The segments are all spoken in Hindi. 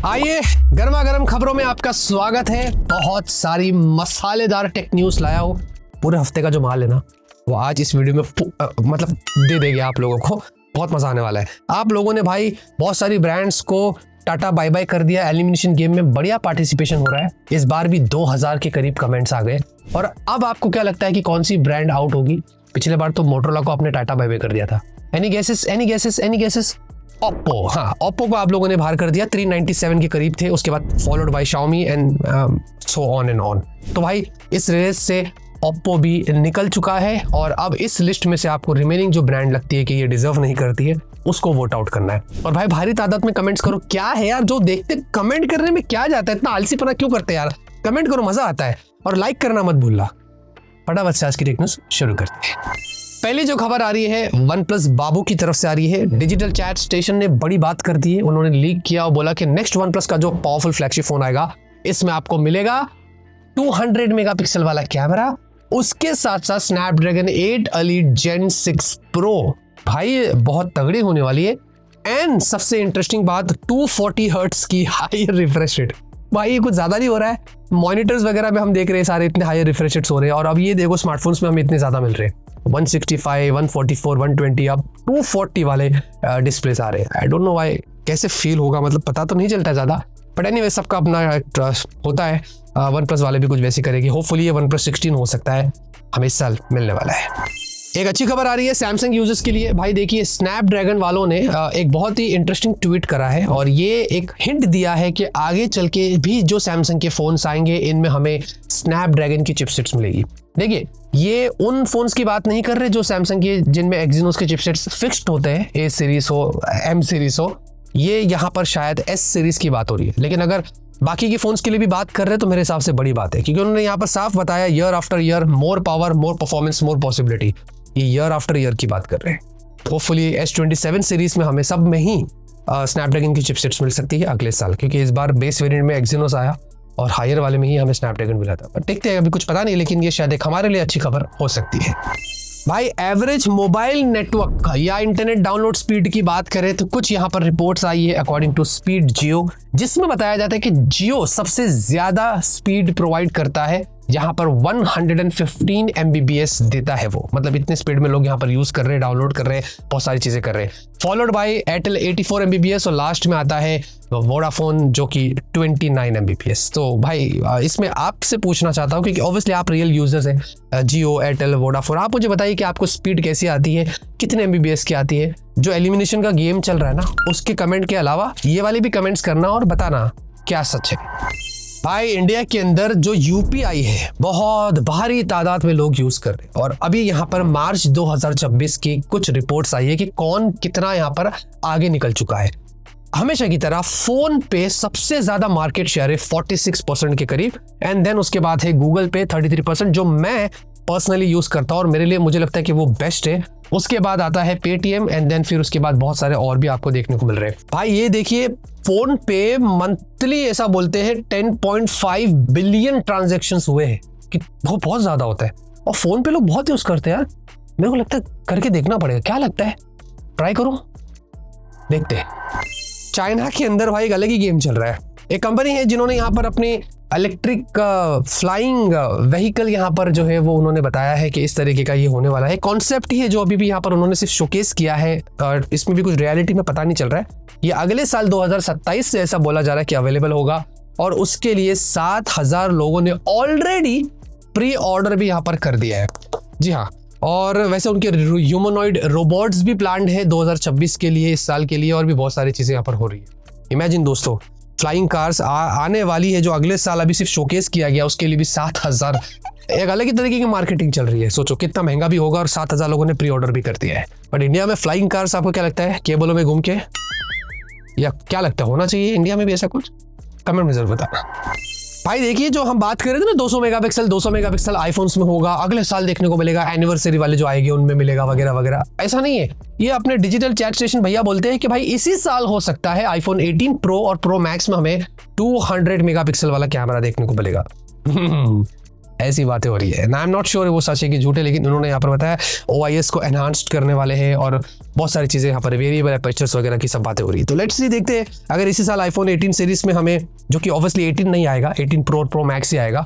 आइए गर्मा गर्म खबरों में आपका स्वागत है। बहुत सारी मसालेदार टेक न्यूज लाया हो। पूरे हफ्ते का जो माल है ना वो आज इस वीडियो में मतलब दे देंगे आप लोगों को। बहुत मजा आने वाला है। आप लोगों ने भाई बहुत सारी ब्रांड्स को टाटा बाय बाय कर दिया। एलिमिनेशन गेम में बढ़िया पार्टिसिपेशन हो रहा है। इस बार भी 2000 के करीब कमेंट्स आ गए। और अब आपको क्या लगता है कि कौन सी ब्रांड आउट होगी? पिछले बार तो मोटरोला को आपने टाटा बाय बाय कर दिया था। Any guesses? ओप्पो। हाँ, ओप्पो को आप लोगों ने बाहर कर दिया। 397 के करीब थे, उसके बाद followed by Xiaomi and so on and on. तो भाई इस रेस से ओप्पो भी निकल चुका है और अब इस लिस्ट में से आपको रिमेनिंग जो ब्रांड लगती है कि ये डिजर्व नहीं करती है उसको वोट आउट करना है। और भाई भारी तादाद में कमेंट्स करो। क्या है यार, जो देखते कमेंट करने में क्या जाता है? इतना आलसीपना क्यों करते हैं यार? कमेंट करो, मजा आता है। और लाइक करना मत भूलना। फटाफट से आज की टेक न्यूज़ शुरू करते हैं। पहली जो खबर आ रही है वन प्लस बाबू की तरफ से आ रही है। डिजिटल चैट स्टेशन ने बड़ी बात कर दी है। उन्होंने लीक किया और बोला कि नेक्स्ट वन प्लस का जो पावरफुल फ्लैगशिप फोन आएगा इसमें आपको मिलेगा 200 मेगापिक्सल वाला कैमरा, उसके साथ साथ स्नैपड्रैगन 8 एलीट जेन 6 प्रो। भाई बहुत तगड़ी होने वाली है। एंड सबसे इंटरेस्टिंग बात, 240 हर्ट्ज की हायर रिफ्रेश रेट। भाई ये कुछ ज्यादा नहीं हो रहा है? मॉनिटर्स वगैरह में हम देख रहे हैं सारे इतने हायर रिफ्रेश रेट्स हो रहे हैं और अब ये देखो स्मार्टफोन्स में हमें इतने ज्यादा मिल रहे हैं। 165, 144, 120, अब 240 वाले डिस्प्लेस आ रहे हैं। आई डोंट नो व्हाई, कैसे फील होगा, मतलब पता तो नहीं चलता ज्यादा, बट एनीवे सबका अपना होता है। वन प्लस वाले भी कुछ वैसी करेगी। होपफुली ये वन प्लस 16 हो सकता है, हमें इस साल मिलने वाला है। एक अच्छी खबर आ रही है सैमसंग यूजर्स के लिए। भाई देखिए, स्नैपड्रैगन वालों ने एक बहुत ही इंटरेस्टिंग ट्वीट करा है और ये एक हिंट दिया है कि आगे चल के भी जो सैमसंग के फोन्स आएंगे इनमें हमें स्नैपड्रैगन की चिपसेट्स मिलेगी। देखिए, ये उन फोन्स की बात नहीं कर रहे जो सैमसंग के जिनमें एक्सिनोस के चिपसेट्स फिक्स्ड होते हैं, ए सीरीज हो, एम सीरीज हो। ये यहाँ पर शायद एस सीरीज की बात हो रही है। लेकिन अगर बाकी के फोन्स के लिए भी बात कर रहे हैं तो मेरे हिसाब से बड़ी बात है, क्योंकि उन्होंने यहाँ पर साफ बताया year after year more power, more performance, more possibility. ये ईयर आफ्टर ईयर की बात कर रहे हैं। होपफुली S27 सीरीज में हमें सब में ही स्नैपड्रैगन की चिपसेट्स मिल सकती है अगले साल, क्योंकि इस बार बेस वेरिएंट में एक्सिनोस आया और हायर वाले में ही हमें स्नैपड्रैगन मिला था। पर देखते हैं, अभी कुछ पता नहीं, लेकिन ये शायद एक हमारे लिए अच्छी खबर हो सकती है। भाई एवरेज मोबाइल नेटवर्क या इंटरनेट डाउनलोड स्पीड की बात करें तो कुछ यहाँ पर रिपोर्ट्स आई है अकॉर्डिंग टू स्पीड जियो, जिसमें बताया जाता है कि जियो सबसे ज्यादा स्पीड प्रोवाइड करता है। यहाँ पर 115 MBPS देता है वो, मतलब इतने स्पीड में लोग यहाँ पर यूज कर रहे हैं, डाउनलोड कर रहे हैं, बहुत सारी चीजें कर रहे हैं। फॉलोड बाय एयरटेल 84 MBPS और लास्ट में आता है वोडाफोन जो कि 29 MBPS। तो भाई इसमें आपसे पूछना चाहता हूँ, क्योंकि ऑब्वियसली आप रियल यूजर्स हैं, जियो, एयरटेल, वोडाफोन, आप मुझे बताइए कि आपको स्पीड कैसी आती है, कितने MBPS की आती है? जो एलिमिनेशन का गेम चल रहा है ना उसके कमेंट के अलावा ये वाले भी कमेंट्स करना और बताना क्या सच है। भाई इंडिया के अंदर जो UPI है बहुत भारी तादाद में लोग यूज कर रहे हैं और अभी यहाँ पर मार्च 2026 की कुछ रिपोर्ट्स आई है कि कौन कितना यहाँ पर आगे निकल चुका है। हमेशा की तरह फोन पे सबसे ज्यादा मार्केट शेयर है 46% के करीब, एंड देन उसके बाद है गूगल पे 33%, जो मैं पर्सनली यूज करता हूँ और मेरे लिए मुझे लगता है कि वो बेस्ट है। उसके बाद आता है पेटीएम एंड देन फिर उसके बाद बहुत सारे और भी आपको देखने को मिल रहे हैं। भाई ये देखिए, फोन पे मंथली ऐसा बोलते हैं 10.5 बिलियन ट्रांजैक्शंस हुए हैं, कि वो बहुत ज्यादा होता है और फोन पे लोग बहुत यूज करते हैं यार। मेरे को लगता है करके देखना पड़ेगा। क्या लगता है, ट्राई करूं? देखते हैं। चाइना के अंदर भाई एक अलग ही गेम चल रहा है। एक कंपनी है जिन्होंने यहाँ पर अपनी इलेक्ट्रिक फ्लाइंग व्हीकल यहाँ पर जो है वो उन्होंने बताया है कि इस तरीके का ये होने वाला है। कॉन्सेप्ट ही है जो अभी भी यहाँ पर उन्होंने सिर्फ शोकेस किया है और इसमें भी कुछ रियलिटी में पता नहीं चल रहा है। ये अगले साल 2027 से ऐसा बोला जा रहा है कि अवेलेबल होगा और उसके लिए 7000 लोगों ने ऑलरेडी प्री ऑर्डर भी यहाँ पर कर दिया है। जी हाँ, और वैसे उनके ह्यूमनॉइड रोबोट्स भी प्लान्ड है 2026 के लिए, इस साल के लिए, और भी बहुत सारी चीजें यहाँ पर हो रही है। इमेजिन दोस्तों, फ्लाइंग कार्स आने वाली है जो अगले साल अभी सिर्फ शोकेस किया गया, उसके लिए भी 7000। एक अलग ही तरीके की मार्केटिंग चल रही है। सोचो कितना महंगा भी होगा और 7000 लोगों ने प्री ऑर्डर भी कर दिया है। बट इंडिया में फ्लाइंग कार्स आपको क्या लगता है, केबलों में घूम के, या क्या लगता है होना चाहिए इंडिया में भी ऐसा कुछ? कमेंट में जरूर बताना। भाई देखिए, जो हम बात कर रहे थे ना 200 मेगापिक्सल आईफोन्स में होगा, अगले साल देखने को मिलेगा, एनिवर्सरी वाले जो आएगी उनमें मिलेगा वगैरह वगैरह, ऐसा नहीं है। ये अपने डिजिटल चैट स्टेशन भैया बोलते हैं कि भाई इसी साल हो सकता है आईफोन 18 प्रो और प्रो मैक्स में हमें 200 मेगापिक्सल वाला कैमरा देखने को मिलेगा। ऐसी बातें हो रही है। आई एम नॉट श्योर वो सच है कि झूठे, लेकिन उन्होंने यहाँ पर बताया OIS को एनहांस्ड करने वाले हैं और बहुत सारी चीज़ें यहाँ पर वेरिएबल एपर्चर्स वगैरह की सब बातें हो रही है। तो लेट्स सी, देखते हैं अगर इसी साल iPhone 18 सीरीज में हमें, जो कि ऑब्वियसली 18 नहीं आएगा, 18 प्रो मैक्स ही आएगा,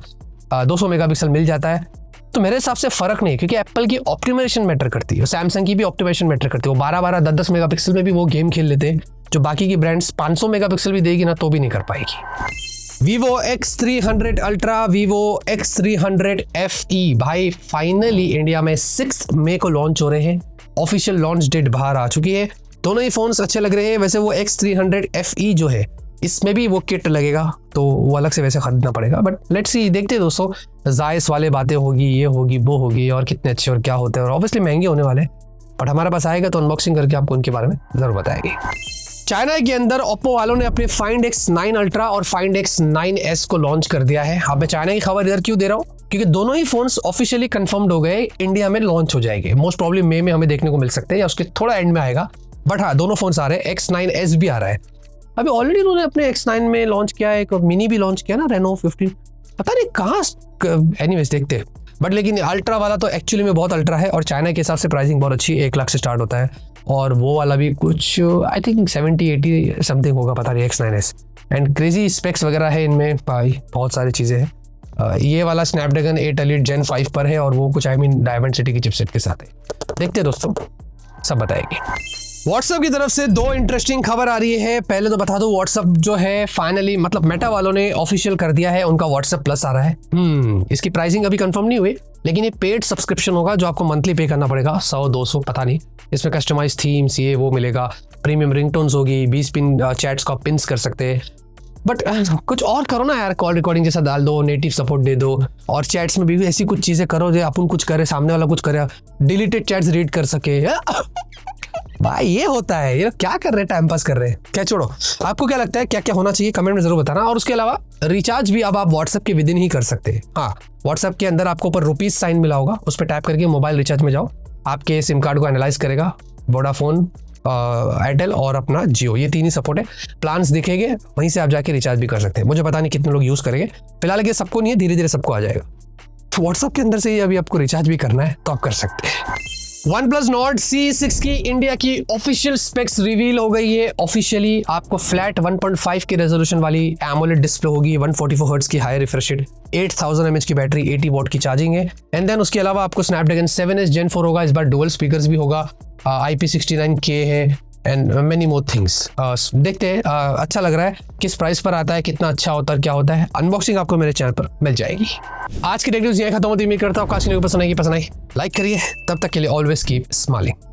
200 मेगापिक्सल मिल जाता है तो मेरे हिसाब से फर्क नहीं है, क्योंकि एप्पल की ऑप्टिमाइजेशन मैटर करती है, सैमसंग की भी ऑप्टिमाइजेशन मैटर करती है। वो 12-12, 10-10 मेगापिक्सल में भी वो गेम खेल लेते हैं, जो बाकी की ब्रांड्स 500 मेगापिक्सल भी देगी ना तो भी नहीं कर पाएगी। Vivo X300 Ultra, Vivo X300 FE भाई फाइनली इंडिया में 6 मई को लॉन्च हो रहे हैं। ऑफिशियल लॉन्च डेट बाहर आ चुकी है। दोनों ही फोन्स अच्छे लग रहे हैं। वैसे वो X300 FE जो है इसमें भी वो किट लगेगा तो वो अलग से वैसे खरीदना पड़ेगा, बट लेट्स सी, देखते हैं दोस्तों। जायस वाले बातें होगी, ये होगी वो होगी, और कितने अच्छे और क्या होते हैं, और ऑब्वियसली महंगे होने वाले, बट हमारे पास आएगा तो अनबॉक्सिंग करके आपको उनके बारे में जरूर बताएंगे। चाइना के अंदर ओप्पो वालों ने अपने Find X9 Ultra और Find X9s को लॉन्च कर दिया है। अब मैं चाइना की खबर इधर क्यों दे रहा हूँ, क्योंकि दोनों ही फोन्स ऑफिशियली कंफर्म्ड हो गए, इंडिया में लॉन्च हो जाएंगे। मोस्ट प्रॉब्ली मई में हमें देखने को मिल सकते हैं या उसके थोड़ा एंड में आएगा, बट हाँ दोनों फोन्स आ रहे हैं। X9s भी आ रहा है। अभी ऑलरेडी उन्होंने अपने X9 में लॉन्च किया है, एक मिनी भी लॉन्च किया ना, Reno 15, पता नहीं कहाँ। एनीवेज देखते हैं, बट लेकिन अल्ट्रा वाला तो एक्चुअली में बहुत अल्ट्रा है और चाइना के हिसाब से प्राइसिंग बहुत अच्छी है, 1 लाख से स्टार्ट होता है, और वो वाला भी कुछ आई थिंक 70-80 समथिंग होगा, पता नहीं X9s। एंड क्रेजी स्पेक्स वगैरह है इनमें भाई, बहुत सारी चीज़ें हैं। ये वाला स्नैपड्रैगन 8 Elite Gen 5 पर है और वो कुछ डायमंड सिटी की चिपसेट के साथ है। देखते हैं दोस्तों, सब बताएंगे। व्हाट्सएप की तरफ से 2 इंटरेस्टिंग खबर आ रही है। पहले तो बता दो, व्हाट्सएप जो है फाइनली, मतलब मेटा वालों ने ऑफिशियल कर दिया है, उनका व्हाट्सएप प्लस आ रहा है। इसकी प्राइसिंग अभी कंफर्म नहीं हुई, लेकिन ये पेड सब्सक्रिप्शन होगा जो आपको मंथली पे करना पड़ेगा, 100-200 पता नहीं। इसमें कस्टमाइज थीम्स ये वो मिलेगा, प्रीमियम रिंगटोन्स होगी, 20 पिन चैट्स को आप पिन्स कर सकते हैं। बट कुछ और करो ना यार, कॉल रिकॉर्डिंग जैसा डाल दो, नेटिव सपोर्ट दे दो, और चैट्स में भी ऐसी कुछ चीजें करो जो अपन कुछ करे, सामने वाला कुछ करे, डिलीटेड चैट्स रीड कर सके। भाई ये होता है, ये क्या कर रहे हैं, टाइम पास कर रहे हैं क्या? छोड़ो, आपको क्या लगता है क्या क्या होना चाहिए कमेंट में जरूर बताना। और उसके अलावा रिचार्ज भी अब आप व्हाट्सएप के विदिन ही कर सकते हैं। हाँ, व्हाट्सएप के अंदर आपको ऊपर रुपीज साइन मिला होगा, उस पर टैप करके मोबाइल रिचार्ज में जाओ, आपके सिम कार्ड को एनालाइज करेगा। वोडाफोन, एयरटेल और अपना जियो, ये 3 ही सपोर्ट है। प्लान्स दिखेंगे, वहीं से आप जाके रिचार्ज भी कर सकते हैं। मुझे पता नहीं कितने लोग यूज करेंगे, फिलहाल ये सबको नहीं है, धीरे धीरे सबको आ जाएगा। तो व्हाट्सएप के अंदर से ही अभी आपको रिचार्ज भी करना है तो आप कर सकते हैं। OnePlus Nord C6 की इंडिया की ऑफिशियल स्पेक्स रिवील हो गई है। ऑफिशियली आपको फ्लैट 1.5 की रेजोल्यूशन वाली एमोलेड डिस्प्ले होगी, 144 हर्ट्ज की हाई रिफ्रेश रेट, 8000 mAh की बैटरी, 80 वॉट की चार्जिंग है। एंड देन उसके अलावा आपको स्नैपड्रैगन 7s Gen 4 होगा, इस बार डुअल स्पीकर्स भी होगा, IP69K है, एंड मेनी मोर थिंग्स। देखते हैं, अच्छा लग रहा है। किस प्राइस पर आता है, कितना अच्छा होता है, क्या होता है, अनबॉक्सिंग आपको मेरे चैनल पर मिल जाएगी। आज की टेक न्यूज़ यहीं खत्म होती है। उम्मीद करता हूँ आपको आज की वीडियो पसंद आई। लाइक करिए। तब तक के लिए ऑलवेज कीप स्माइलिंग।